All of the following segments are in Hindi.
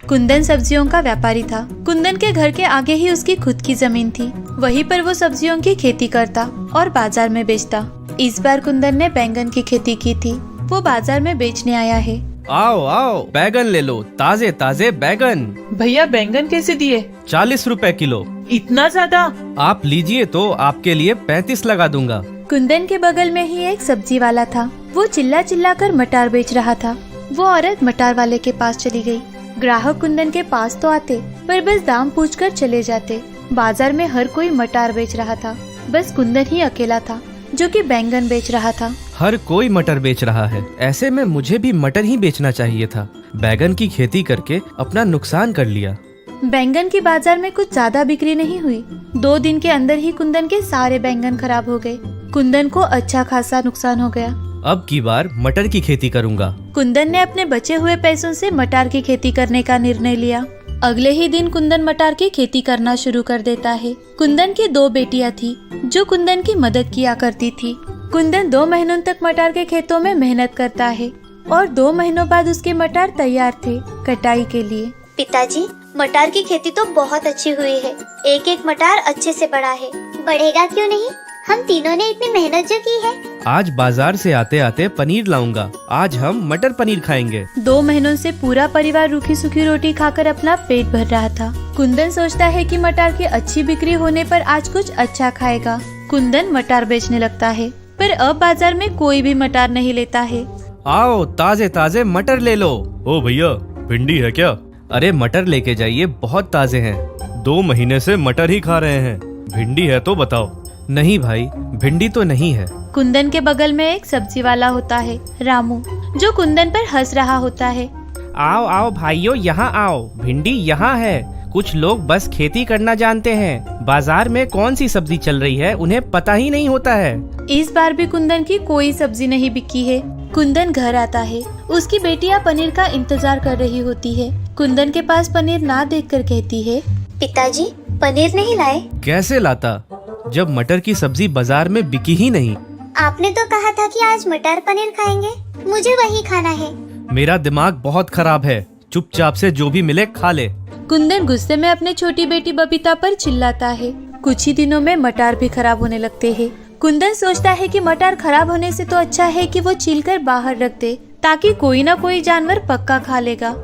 कुंदन सब्जियों का व्यापारी था। कुंदन के घर के आगे ही उसकी खुद की जमीन थी। वहीं पर वो सब्जियों की खेती करता और बाजार में बेचता। इस बार कुंदन ने बैंगन की खेती की थी। वो बाजार में बेचने आया है। आओ आओ, बैगन ले लो, ताजे ताजे बैगन। भैया बैंगन कैसे दिए? 40 रुपए किलो। इतना ज्यादा? आप लीजिए तो आपके लिए 35 लगा दूंगा। कुंदन के बगल में ही एक सब्जी वाला था। वो चिल्ला चिल्ला कर मटार बेच रहा था। वो औरत मटार वाले के पास चली गई। ग्राहक कुंदन के पास तो आते, पर बस दाम पूछकर चले जाते। बाजार में हर कोई मटार बेच रहा था, बस कुंदन ही अकेला था जो कि बैंगन बेच रहा था। हर कोई मटर बेच रहा है, ऐसे में मुझे भी मटर ही बेचना चाहिए था। बैगन की खेती करके अपना नुकसान कर लिया। बैंगन की बाजार में कुछ ज्यादा बिक्री नहीं हुई। 2 दिन के अंदर ही कुंदन के सारे बैंगन खराब हो गए। कुंदन को अच्छा खासा नुकसान हो गया। अब की बार मटर की खेती करूंगा। कुंदन ने अपने बचे हुए पैसों से मटार की खेती करने का निर्णय लिया। अगले ही दिन कुंदन मटार की खेती करना शुरू कर देता है। कुंदन की 2 बेटियां थी जो कुंदन की मदद किया करती थी। कुंदन 2 महीनों तक मटार के खेतों में मेहनत करता है और 2 महीनों बाद उसके मटार तैयार थे कटाई के लिए। पिताजी, मटार की खेती तो बहुत अच्छी हुई है। एक एक मटार अच्छे से बड़ा है। बढ़ेगा क्यों नहीं? हम तीनों ने इतनी मेहनत जो की है। आज बाजार से आते आते पनीर लाऊंगा। आज हम मटर पनीर खाएंगे। 2 महीनों से पूरा परिवार रूखी सूखी रोटी खाकर अपना पेट भर रहा था। कुंदन सोचता है कि मटार की अच्छी बिक्री होने पर आज कुछ अच्छा खाएगा। कुंदन मटार बेचने लगता है, पर अब बाजार में कोई भी मटार नहीं लेता है। आओ, ताजे ताजे मटर ले लो। ओ भैया, भिंडी है क्या? अरे मटर लेके जाइए, बहुत ताजे हैं। 2 महीने से मटर ही खा रहे हैं। भिंडी है तो बताओ। नहीं भाई, भिंडी तो नहीं है। कुंदन के बगल में एक सब्जी वाला होता है, रामू, जो कुंदन पर हंस रहा होता है। आओ आओ भाइयों, यहाँ आओ, भिंडी यहाँ है। कुछ लोग बस खेती करना जानते हैं। बाजार में कौन सी सब्जी चल रही है उन्हें पता ही नहीं होता है। इस बार भी कुंदन की कोई सब्जी नहीं बिकी है। कुंदन घर आता है। उसकी बेटियां पनीर का इंतजार कर रही होती है। कुंदन के पास पनीर ना देखकर कहती है, पिताजी, पनीर नहीं लाए? कैसे लाता, जब मटर की सब्जी बाजार में बिकी ही नहीं। आपने तो कहा था कि आज मटर पनीर खाएंगे। मुझे वही खाना है। मेरा दिमाग बहुत खराब है, चुपचाप से जो भी मिले खा ले। कुंदन गुस्से में अपने छोटी बेटी बबीता पर चिल्लाता है। कुछ ही दिनों में मटार भी खराब होने लगते हैं। कुंदन सोचता है कि मटार खराब होने से तो अच्छा है कि वो छीलकर बाहर रख दे, ताकि कोई ना कोई जानवर पक्का खा लेगा।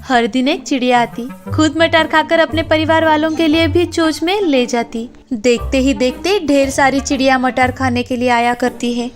हर दिन एक चिड़िया आती, खुद मटार खाकर अपने परिवार वालों के लिए भी चोंच में ले जाती। देखते ही देखते ढेर सारी चिड़िया मटार खाने के लिए आया करती है।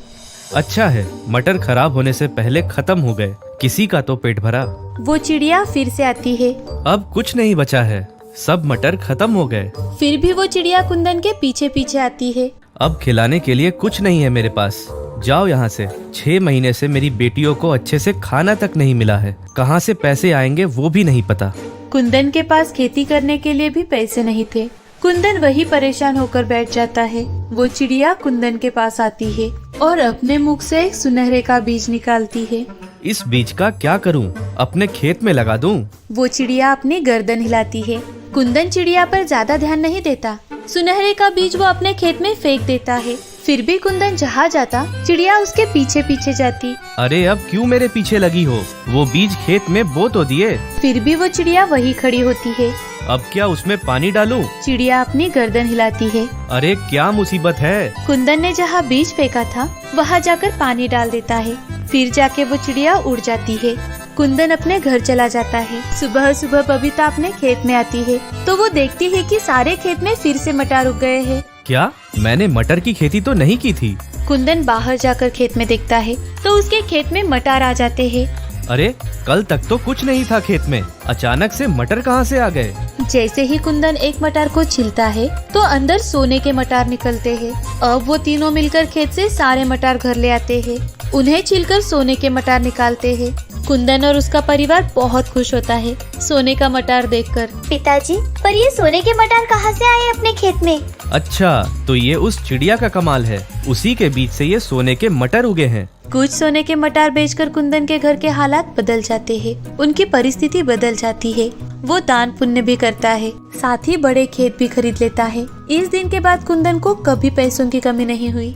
अच्छा है, मटर खराब होने से पहले खत्म हो गए। किसी का तो पेट भरा। वो चिड़िया फिर से आती है। अब कुछ नहीं बचा है, सब मटर खत्म हो गए। फिर भी वो चिड़िया कुंदन के पीछे पीछे आती है। अब खिलाने के लिए कुछ नहीं है मेरे पास। जाओ यहाँ से। 6 महीने से मेरी बेटियों को अच्छे से खाना तक नहीं मिला है। कहाँ से पैसे आएंगे वो भी नहीं पता। कुंदन के पास खेती करने के लिए भी पैसे नहीं थे। कुंदन वही परेशान होकर बैठ जाता है। वो चिड़िया कुंदन के पास आती है और अपने मुख से एक सुनहरे का बीज निकालती है। इस बीज का क्या करूं? अपने खेत में लगा दूं? वो चिड़िया अपनी गर्दन हिलाती है। कुंदन चिड़िया पर ज्यादा ध्यान नहीं देता। सुनहरे का बीज वो अपने खेत में फेंक देता है। फिर भी कुंदन जहाँ जाता, चिड़िया उसके पीछे पीछे जाती। अरे अब क्यों मेरे पीछे लगी हो? वो बीज खेत में बो तो दिए। फिर भी वो चिड़िया वही खड़ी होती है। अब क्या उसमें पानी डालूं? चिड़िया अपनी गर्दन हिलाती है। अरे क्या मुसीबत है? कुंदन ने जहाँ बीज फेंका था वहाँ जाकर पानी डाल देता है। फिर जाके वो चिड़िया उड़ जाती है। कुंदन अपने घर चला जाता है। सुबह सुबह बबीता अपने खेत में आती है तो वो देखती है कि सारे खेत में फिर से मटर उग गए हैं। क्या? मैंने मटर की खेती तो नहीं की थी। कुंदन बाहर जाकर खेत में देखता है तो उसके खेत में मटर आ जाते हैं। अरे कल तक तो कुछ नहीं था खेत में, अचानक से मटर कहाँ से आ गए? जैसे ही कुंदन एक मटर को छिलता है तो अंदर सोने के मटर निकलते हैं। अब वो तीनों मिलकर खेत से सारे मटर घर ले आते हैं। उन्हें छिलकर सोने के मटर निकालते हैं। कुंदन और उसका परिवार बहुत खुश होता है सोने का मटर देखकर। पिताजी, पर ये सोने के मटर कहाँ से आए अपने खेत में? अच्छा, तो ये उस चिड़िया का कमाल है। उसी के बीच से ये सोने के मटर उगे हैं। कुछ सोने के मटर बेचकर कुंदन के घर के हालात बदल जाते हैं। उनकी परिस्थिति बदल जाती है। वो दान पुण्य भी करता है, साथ ही बड़े खेत भी खरीद लेता है। इस दिन के बाद कुंदन को कभी पैसों की कमी नहीं हुई।